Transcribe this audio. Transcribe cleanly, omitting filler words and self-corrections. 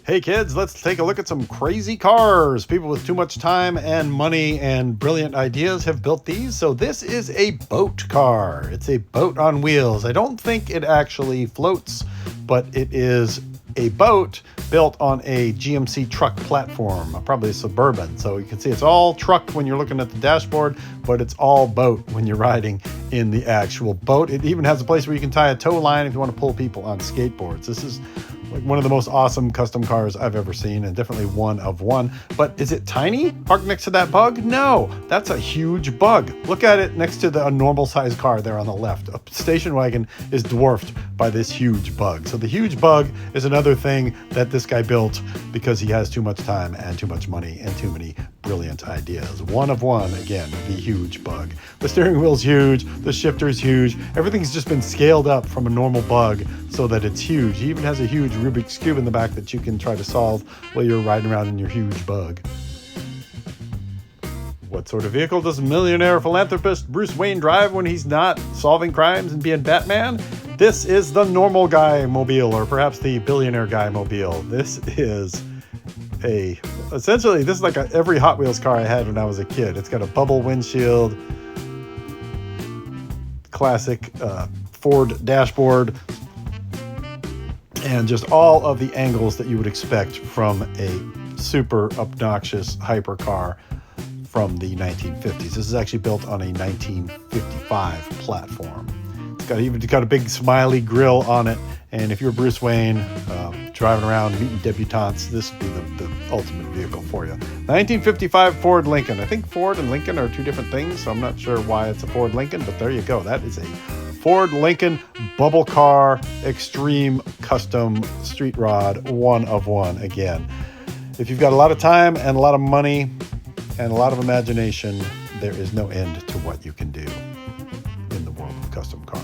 Hey kids, let's take a look at some crazy cars. People with too much time and money and brilliant ideas have built these. So this is a boat car. It's a boat on wheels. I don't think it actually floats, but it is a boat built on a GMC truck platform, probably a Suburban. So you can see it's all truck when you're looking at the dashboard, but it's all boat when you're riding in the actual boat. It even has a place where you can tie a tow line if you want to pull people on skateboards. This is like one of the most awesome custom cars I've ever seen, and definitely one of one. But is it tiny? Parked next to that bug? No, that's a huge bug. Look at it next to a normal sized car there on the left. A station wagon is dwarfed by this huge bug. So the huge bug is another thing that this guy built because he has too much time and too much money and too many brilliant ideas. One of one, again, the huge bug. The steering wheel's huge, the shifter's huge. Everything's just been scaled up from a normal bug so that it's huge. He even has a huge Rubik's Cube in the back that you can try to solve while you're riding around in your huge bug. What sort of vehicle does millionaire philanthropist Bruce Wayne drive when he's not solving crimes and being Batman? This is the normal guy mobile, or perhaps the billionaire guy mobile. This is essentially this is like every Hot Wheels car I had when I was a kid. It's got a bubble windshield, classic Ford dashboard, and just all of the angles that you would expect from a super obnoxious hypercar from the 1950s. This is actually built on a 1955 platform. It's got a big smiley grill on it, and if you're Bruce Wayne driving around meeting debutantes, this would be the ultimate vehicle for you. 1955 Ford Lincoln. I think Ford and Lincoln are two different things, so I'm not sure why it's a Ford Lincoln, but there you go. That is a Ford Lincoln bubble car, extreme custom street rod, one of one again. If you've got a lot of time and a lot of money and a lot of imagination, there is no end to what you can do in the world of custom cars.